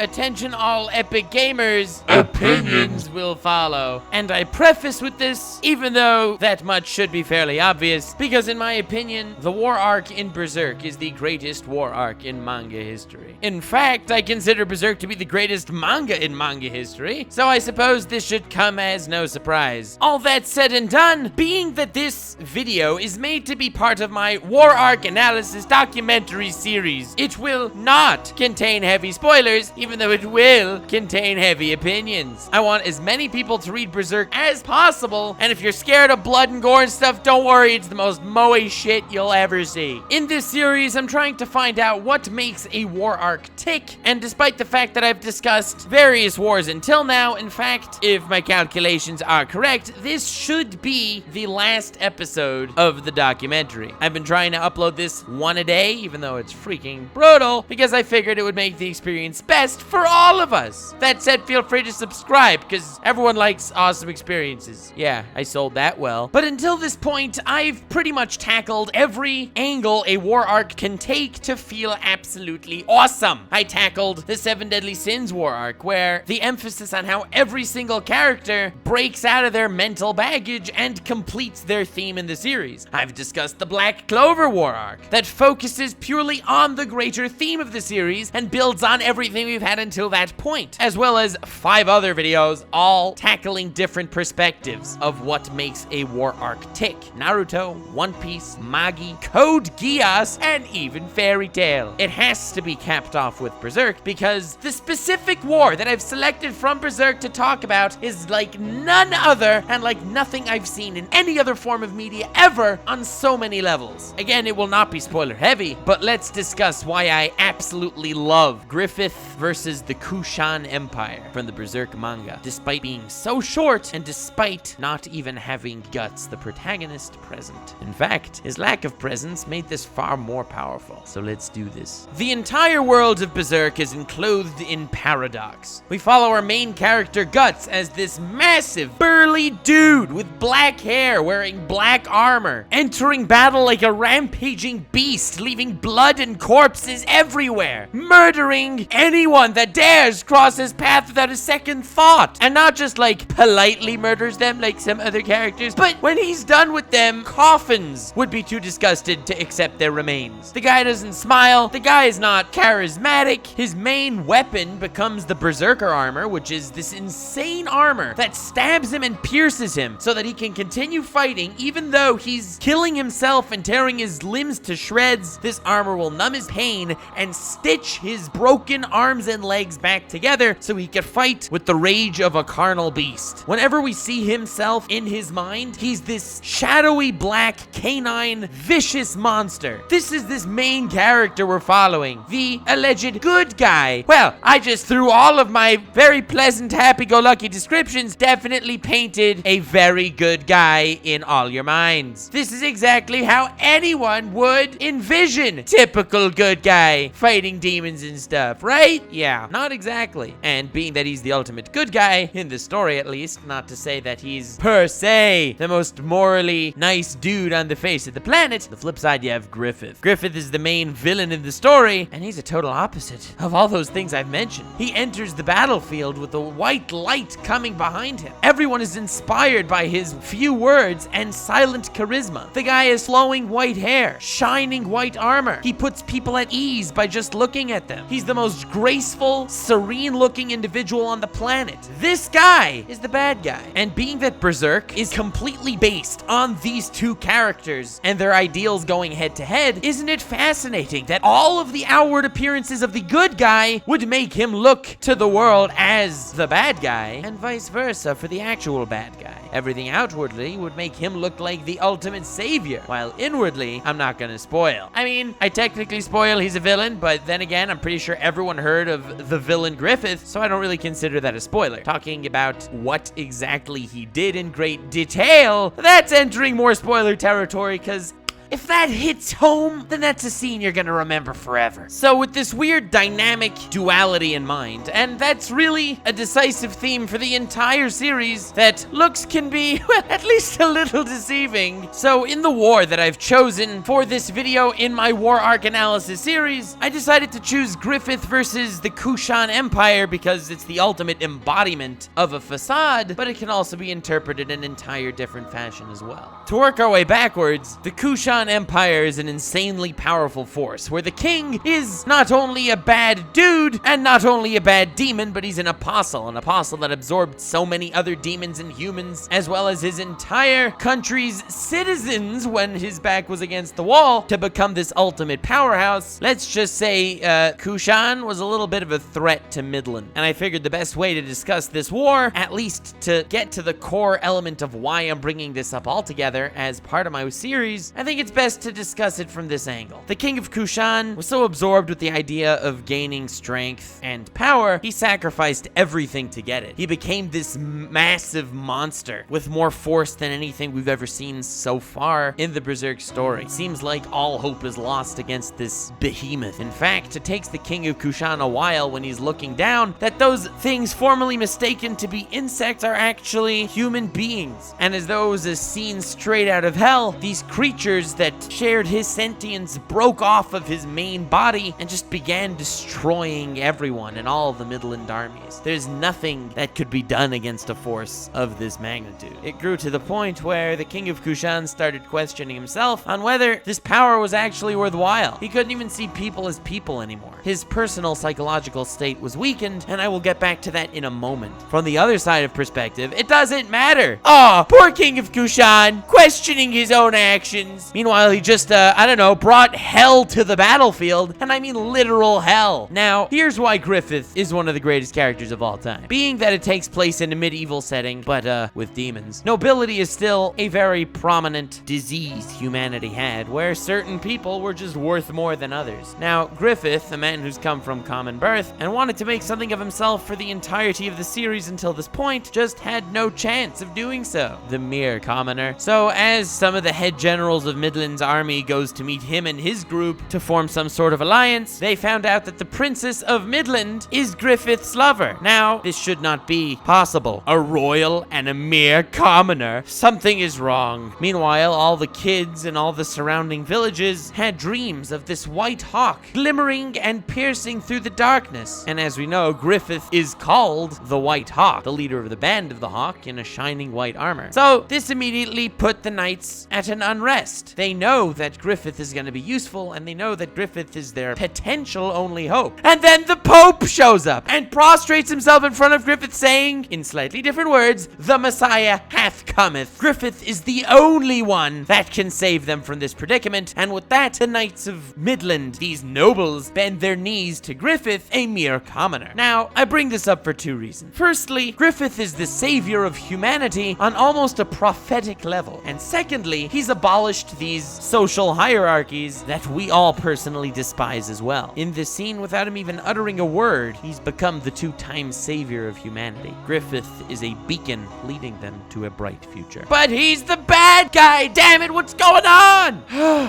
attention all epic gamers, opinions will follow. And I preface with this, even though that much should be fairly obvious, because in my opinion, the war arc in Berserk is the greatest war arc in manga history. In fact, I consider Berserk to be the greatest manga in manga history, so I suppose this should come as no surprise. All that said and done, being that this video is made to be part of my war arc analysis documentary series, it will not contain heavy spoilers, even though it will contain heavy opinions. I want as many people to read Berserk as possible, and if you're scared of blood and gore and stuff, don't worry, it's the most moe shit you'll ever see. In this series, I'm trying to find out what makes a war arc tick, and despite the fact that I've discussed various wars until now, in fact, if my calculations are correct, this should be the last episode of the documentary. I've been trying to upload this one a day, even though it's freaking brutal, because I figured it would make the experience best for all of us. That said, feel free to subscribe, because everyone likes awesome experiences. Yeah, I sold that well. But until this point, I've pretty much tackled every angle a war arc can take to feel absolutely awesome. I tackled the 7 Deadly Sins war arc, where the emphasis on how every single character breaks out of their mental baggage and completes their theme in the series. I've discussed the Black Clover war arc, that focuses purely on the greater theme of the series and builds on everything we've had until that point, as well as 5 other videos, all tackling different perspectives of what makes a war arc tick. Naruto, One Piece, Magi, Code Geass, and even Fairy Tail. It has to be capped off with Berserk, because the specific war that I've selected from Berserk to talk about is like none other and like nothing I've seen in any other form of media ever on so many levels. Again, it will not be spoiler heavy, but let's discuss why I absolutely love Griffith versus the Kushan Empire from the Berserk manga, despite being so short and despite not even having Guts, the protagonist, present. In fact, his lack of presence made this far more powerful, so let's do this. The entire world of Berserk is enclosed in paradox. We follow our main character Guts as this massive, burly dude with black hair wearing black armor, entering battle like a rampaging beast, leaving blood and corpses everywhere, murdering anyone that dares cross his path without a second thought, and not just like politely murders them like some other characters, but when he's done with them, coffins would be too disgusted to accept their remains. The guy doesn't smile, the guy is not charismatic. His main weapon becomes the Berserker armor, which is this insane armor that stabs him and pierces him so that he can continue fighting even though he's killing himself and tearing his limbs to shreds. This armor will numb his pain and stitch his broken arms and legs back together so he can fight with the rage of a carnal beast. Whenever we see himself in his mind, he's this shadowy black canine vicious monster. This is this main character we're following, the alleged good guy. Well, I just threw all of my very pleasant happy-go-lucky descriptions definitely painted a very good guy in all your minds. This is exactly how anyone would envision typical good guy fighting demons and stuff, right? Yeah, not exactly. And being that he's the ultimate good guy, in the story at least, not to say that he's per se the most morally nice dude on the face of the planet, the flip side you have Griffith. Griffith is the main villain in the story, and he's a total opposite of all those things I've mentioned. He enters the battlefield with a white light coming behind him. Everyone is inspired by his few words and silent charisma. The guy has flowing white hair, shining white armor. He puts people at ease by just looking at them. He's the most graceful, serene-looking individual on the planet. This guy is the bad guy. And being that Berserk is completely based on these two characters and their ideals going head-to-head, isn't it fascinating that all of the outward appearances of the good guy would make him look to the world as the bad guy, and vice versa for the actual bad guy? Everything outwardly would make him look like the ultimate savior, while inwardly, I'm not gonna spoil. I mean, I technically spoil he's a villain, but then again, I'm pretty sure everyone heard of the villain Griffith, so I don't really consider that a spoiler. Talking about what exactly he did in great detail, that's entering more spoiler territory, because if that hits home, then that's a scene you're gonna remember forever. So with this weird dynamic duality in mind, and that's really a decisive theme for the entire series, that looks can be, well, at least a little deceiving. So in the war that I've chosen for this video in my war arc analysis series, I decided to choose Griffith versus the Kushan Empire because it's the ultimate embodiment of a facade, but it can also be interpreted in an entire different fashion as well. To work our way backwards, the Kushan Empire is an insanely powerful force, where the king is not only a bad dude, and not only a bad demon, but he's an apostle that absorbed so many other demons and humans, as well as his entire country's citizens when his back was against the wall, to become this ultimate powerhouse. Let's just say Kushan was a little bit of a threat to Midland, and I figured the best way to discuss this war, at least to get to the core element of why I'm bringing this up altogether as part of my series, I think it's best to discuss it from this angle. The king of Kushan was so absorbed with the idea of gaining strength and power, he sacrificed everything to get it. He became this massive monster with more force than anything we've ever seen so far in the Berserk story. It seems like all hope is lost against this behemoth. In fact, it takes the king of Kushan a while when he's looking down that those things formerly mistaken to be insects are actually human beings. And as though it was a scene straight out of hell, these creatures that shared his sentience broke off of his main body and just began destroying everyone and all the Midland armies. There's nothing that could be done against a force of this magnitude. It grew to the point where the king of Kushan started questioning himself on whether this power was actually worthwhile. He couldn't even see people as people anymore. His personal psychological state was weakened, and I will get back to that in a moment. From the other side of perspective, it doesn't matter. Oh, poor king of Kushan, questioning his own actions. Meanwhile, he just, brought hell to the battlefield, and I mean literal hell. Now, here's why Griffith is one of the greatest characters of all time. Being that it takes place in a medieval setting, but with demons, nobility is still a very prominent disease humanity had, where certain people were just worth more than others. Now, Griffith, a man who's come from common birth and wanted to make something of himself for the entirety of the series until this point, just had no chance of doing so. The mere commoner. So as some of the head generals of Midland's army goes to meet him and his group to form some sort of alliance, they found out that the Princess of Midland is Griffith's lover. Now, this should not be possible. A royal and a mere commoner. Something is wrong. Meanwhile, all the kids and all the surrounding villages had dreams of this white hawk glimmering and piercing through the darkness. And as we know, Griffith is called the White Hawk, the leader of the band of the Hawk in a shining white armor. So this immediately put the knights at an unrest. They know that Griffith is going to be useful, and they know that Griffith is their potential only hope. And then the Pope shows up and prostrates himself in front of Griffith, saying, in slightly different words, "The Messiah hath cometh." Griffith is the only one that can save them from this predicament, and with that, the knights of Midland, these nobles, bend their knees to Griffith, a mere commoner. Now, I bring this up for two reasons. Firstly, Griffith is the savior of humanity on almost a prophetic level. And secondly, he's abolished these social hierarchies that we all personally despise as well. In this scene, without him even uttering a word, he's become the two-time savior of humanity. Griffith is a beacon leading them to a bright future. But he's the bad guy! Damn it, what's going on?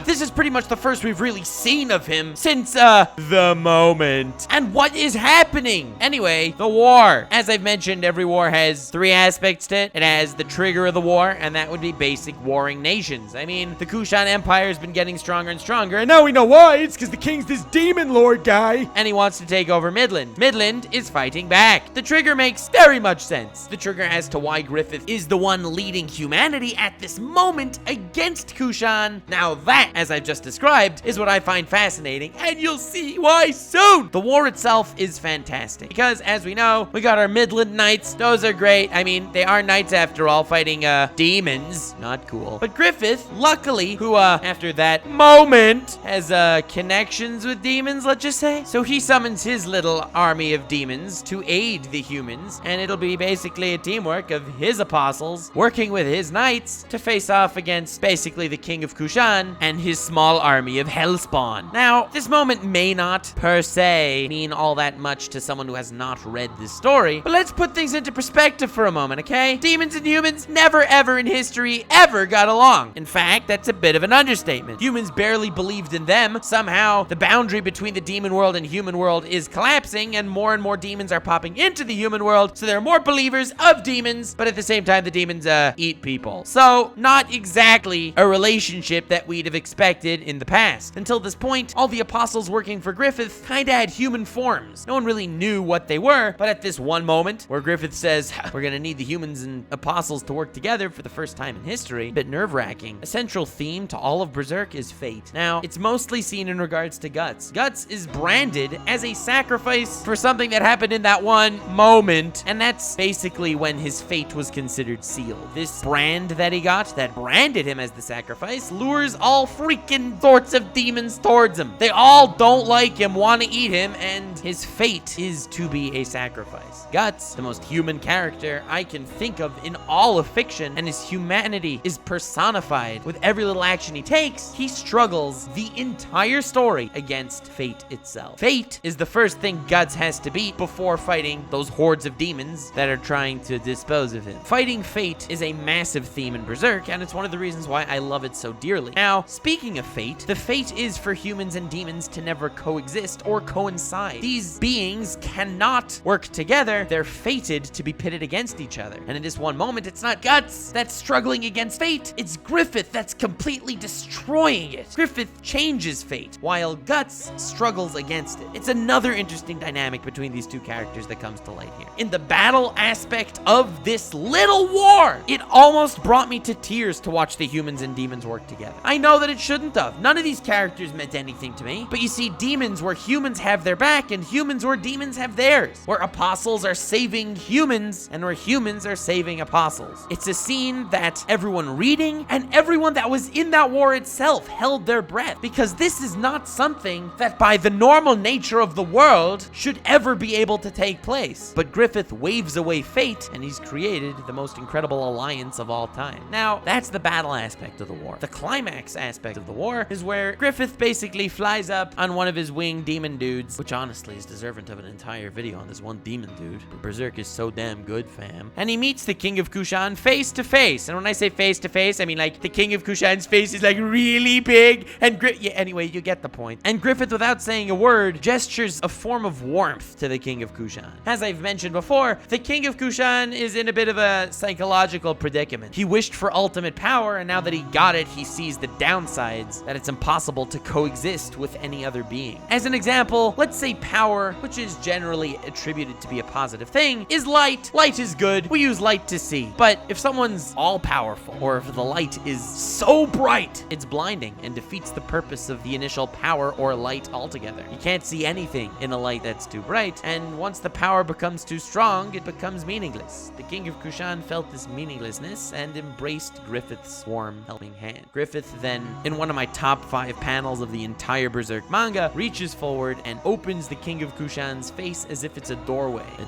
This is pretty much the first we've really seen of him since, the moment. And what is happening? Anyway, the war. As I've mentioned, every war has three aspects to it. It has the trigger of the war, and that would be basic warring nations. I mean, the Kushan Empire has been getting stronger and stronger, and now we know why. It's because the king's this demon lord guy, and he wants to take over Midland. Midland is fighting back. The trigger makes very much sense. The trigger as to why Griffith is the one leading humanity at this moment against Kushan. Now that, as I've just described, is what I find fascinating, and you'll see why soon. The war itself is fantastic because, as we know, we got our Midland knights. Those are great. I mean, they are knights after all, fighting demons. Not cool. But Griffith, luckily, who after that moment has connections with demons, let's just say. So he summons his little army of demons to aid the humans, and it'll be basically a teamwork of his apostles working with his knights to face face off against basically the King of Kushan and his small army of Hellspawn. Now, this moment may not, per se, mean all that much to someone who has not read this story, but let's put things into perspective for a moment, okay? Demons and humans never ever in history ever got along. In fact, that's a bit of an understatement. Humans barely believed in them. Somehow, the boundary between the demon world and human world is collapsing, and more demons are popping into the human world, so there are more believers of demons, but at the same time, the demons eat people. So, not exactly a relationship that we'd have expected in the past. Until this point, all the apostles working for Griffith kinda had human forms. No one really knew what they were, but at this one moment where Griffith says, we're gonna need the humans and apostles to work together for the first time in history, a bit nerve-wracking. A central theme to all of Berserk is fate. Now, it's mostly seen in regards to Guts. Guts is branded as a sacrifice for something that happened in that one moment, and that's basically when his fate was considered sealed. This brand that he got, that branded him as the sacrifice, lures all freaking sorts of demons towards him. They all don't like him, want to eat him, and his fate is to be a sacrifice. Guts, the most human character I can think of in all of fiction, and his humanity is personified with every little action he takes. He struggles the entire story against fate itself. Fate is the first thing Guts has to beat before fighting those hordes of demons that are trying to dispose of him. Fighting fate is a massive theme in Berserk, and it's one of the reasons why I love it so dearly. Now, speaking of fate, the fate is for humans and demons to never coexist or coincide. These beings cannot work together. They're fated to be pitted against each other. And in this one moment, it's not Guts that's struggling against fate. It's Griffith that's completely destroying it. Griffith changes fate, while Guts struggles against it. It's another interesting dynamic between these two characters that comes to light here. In the battle aspect of this little war, it almost brought me to tears to watch the humans and demons work together. I know that it shouldn't have. None of these characters meant anything to me, but you see demons where humans have their back and humans where demons have theirs, where apostles are saving humans and where humans are saving apostles. It's a scene that everyone reading and everyone that was in that war itself held their breath, because this is not something that by the normal nature of the world should ever be able to take place. But Griffith waves away fate, and he's created the most incredible alliance of all time. Now, that's the battle aspect of the war. The climax aspect of the war is where Griffith basically flies up on one of his winged demon dudes, which honestly is deserving of an entire video on this one demon dude. But Berserk is so damn good, fam. And he meets the King of Kushan face to face. And when I say face to face, I mean like the King of Kushan's face is like really big, and yeah, anyway, you get the point. And Griffith, without saying a word, gestures a form of warmth to the King of Kushan. As I've mentioned before, the King of Kushan is in a bit of a psychological predicament. He wished for ultimate power, and now that he got it, he sees the downsides, that it's impossible to coexist with any other being. As an example, let's say power, which is generally attributed to be a positive thing, is light. Light is good. We use light to see. But if someone's all-powerful, or if the light is so bright, it's blinding and defeats the purpose of the initial power or light altogether. You can't see anything in a light that's too bright, and once the power becomes too strong, it becomes meaningless. The King of Kushan felt this meaninglessness and embraced Griffith's warm helping hand. Griffith then, in one of my top 5 panels of the entire Berserk manga, reaches forward and opens the King of Kushan's face as if it's a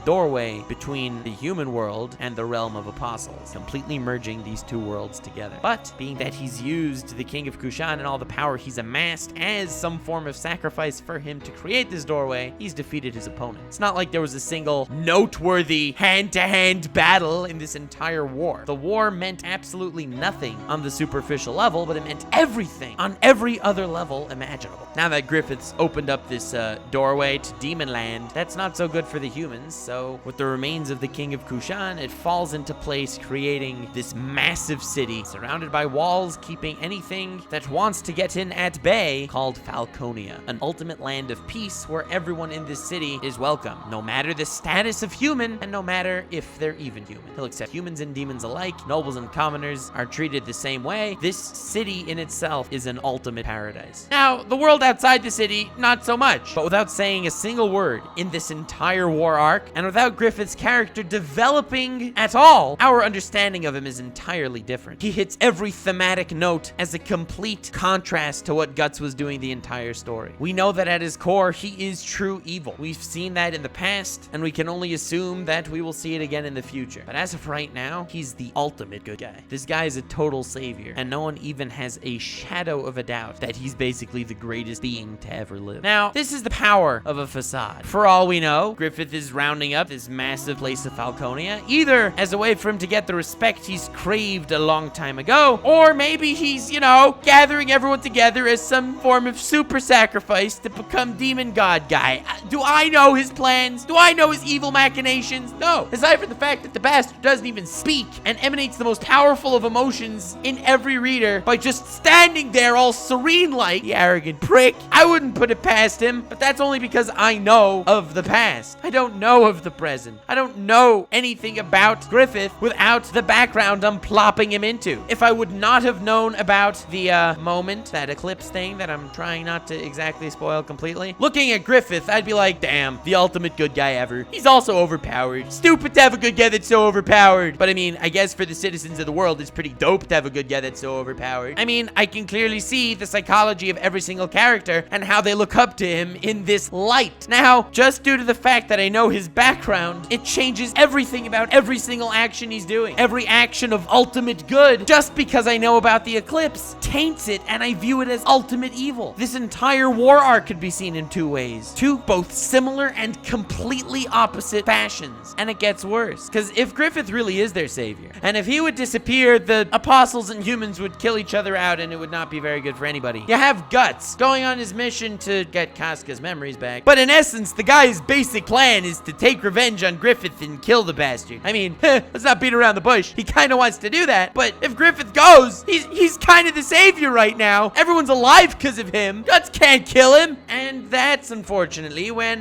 doorway between the human world and the realm of apostles, completely merging these two worlds together. But being that he's used the King of Kushan and all the power he's amassed as some form of sacrifice for him to create this doorway, he's defeated his opponent. It's not like there was a single noteworthy hand-to-hand battle in this entire war. The war meant absolutely nothing on the superficial level, but it meant everything on every other level imaginable. Now that Griffith's opened up this doorway to Demon Land, that's not so good for the humans, so with the remains of the King of Kushan, it falls into place, creating this massive city surrounded by walls, keeping anything that wants to get in at bay, called Falconia, an ultimate land of peace where everyone in this city is welcome, no matter the status of human, and no matter if they're even human. He'll accept humans and demons alike. Nobles and commoners are treated the same way. This city in itself is an ultimate paradise. Now, the world outside the city, not so much. But without saying a single word in this entire war arc, and without Griffith's character developing at all, our understanding of him is entirely different. He hits every thematic note as a complete contrast to what Guts was doing the entire story. We know that at his core, he is true evil. We've seen that in the past, and we can only assume that we will see it again in the future. But as of right now, he's the ultimate good guy. This guy guy's a total savior, and no one even has a shadow of a doubt that he's basically the greatest being to ever live. Now, this is the power of a facade. For all we know, Griffith is rounding up this massive place of Falconia, either as a way for him to get the respect he's craved a long time ago, or maybe he's, you know, gathering everyone together as some form of super sacrifice to become demon god guy. Do I know his plans? Do I know his evil machinations? No. Aside from the fact that the bastard doesn't even speak and emanates the most powerful of emotions in every reader by just standing there all serene like, the arrogant prick. I wouldn't put it past him, but that's only because I know of the past. I don't know of the present. I don't know anything about Griffith without the background I'm plopping him into. If I would not have known about the moment, that eclipse thing that I'm trying not to exactly spoil completely, looking at Griffith, I'd be like, damn, the ultimate good guy ever. He's also overpowered. Stupid to have a good guy that's so overpowered. But I mean, I guess for the citizens of the world, it's pretty dope to have a good guy that's so overpowered. I mean, I can clearly see the psychology of every single character and how they look up to him in this light. Now, just due to the fact that I know his background, it changes everything about every single action he's doing. Every action of ultimate good, just because I know about the eclipse, taints it and I view it as ultimate evil. This entire war arc could be seen in two ways. Two both similar and completely opposite fashions. And it gets worse. Because if Griffith really is their savior, and if he would disappear, the apostles and humans would kill each other out and it would not be very good for anybody. You have Guts going on his mission to get Casca's memories back. But in essence, the guy's basic plan is to take revenge on Griffith and kill the bastard. I mean, let's not beat around the bush. He kind of wants to do that. But if Griffith goes, he's kind of the savior right now. Everyone's alive because of him. Guts can't kill him. And that's unfortunately when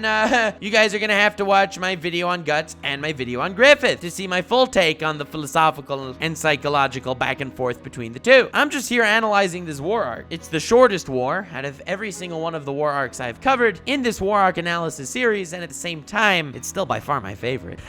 you guys are going to have to watch my video on Guts and my video on Griffith to see my full take on the philosophical and psychological back and forth between the two. I'm just here analyzing this war arc. It's the shortest war out of every single one of the war arcs I've covered in this war arc analysis series, and at the same time, it's still by far my favorite.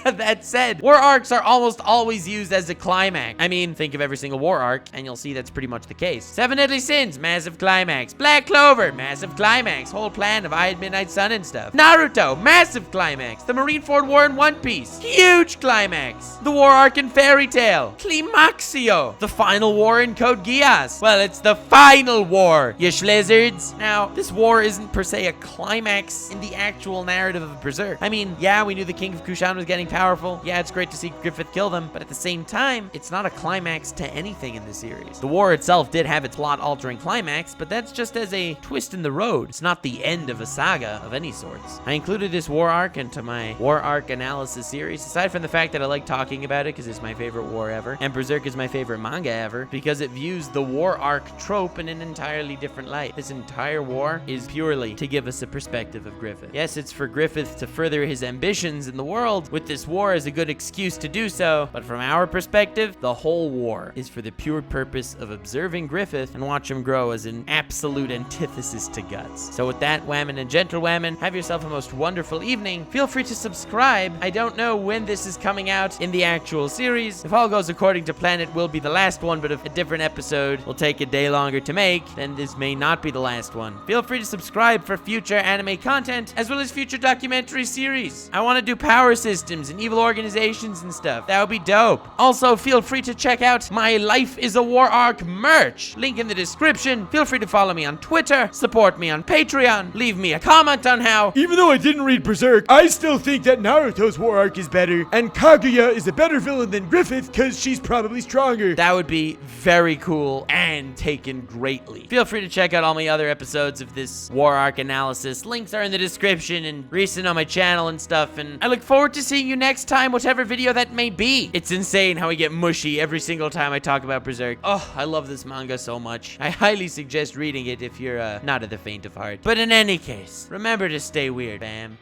That said, war arcs are almost always used as a climax. I mean, think of every single war arc, and you'll see that's pretty much the case. Seven Deadly Sins, massive climax. Black Clover, massive climax. Whole plan of I Had Midnight Sun and stuff. Naruto, massive climax. The Marineford War in One Piece, huge climax. The war arc in Fairy Tail, Climaxio. The final war in Code Geass, well, it's the final war, you SHLIZZARDS. Now, this war isn't per se a climax in the actual narrative of Berserk. I mean, yeah, we knew the King of Kushan was getting powerful. Yeah, it's great to see Griffith kill them, but at the same time, it's not a climax to anything in the series. The war itself did have its plot-altering climax, but that's just as a twist in the road. It's not the end of a saga of any sorts. I included this war arc into my war arc analysis series, aside from the fact that I like talking about it because it's my favorite war ever, and Berserk is my favorite manga ever, because it views the war arc trope in an entirely different light. This entire war is purely to give us a perspective of Griffith. Yes, it's for Griffith to further his ambitions in the world, with this war as a good excuse to do so, but from our perspective, the whole war is for the pure purpose of observing Griffith and watch him grow as an absolute antithesis to Guts. So with that, whammon and gentle whammon, have yourself a most wonderful evening. Feel free to subscribe. I don't know when this is coming out in the actual series. If all goes according to plan, it will be the last one, but if a different episode will take a day longer to make, then this may not be the last one. Feel free to subscribe for future anime content, as well as future documentary series. I want to do power systems and evil organizations and stuff. That would be dope. Also, feel free to check out my Life is a War Arc merch. Link in the description. Feel free to follow me on Twitter, support me on Patreon, leave me a comment on how, even though I didn't read Berserk, I still think that Naruto's war arc is better, and Kaguya is a better villain than Griffith because she's probably stronger. That would be very cool and taken greatly. Feel free to check out all my other episodes of this war arc analysis. Links are in the description and recent on my channel and stuff, and I look forward to seeing you next time, whatever video that may be. It's insane how I get mushy every single time I talk about Berserk. Oh, I love this manga so much. I highly suggest reading it if you're not of the faint of heart. But in any case, remember to stay weird, fam.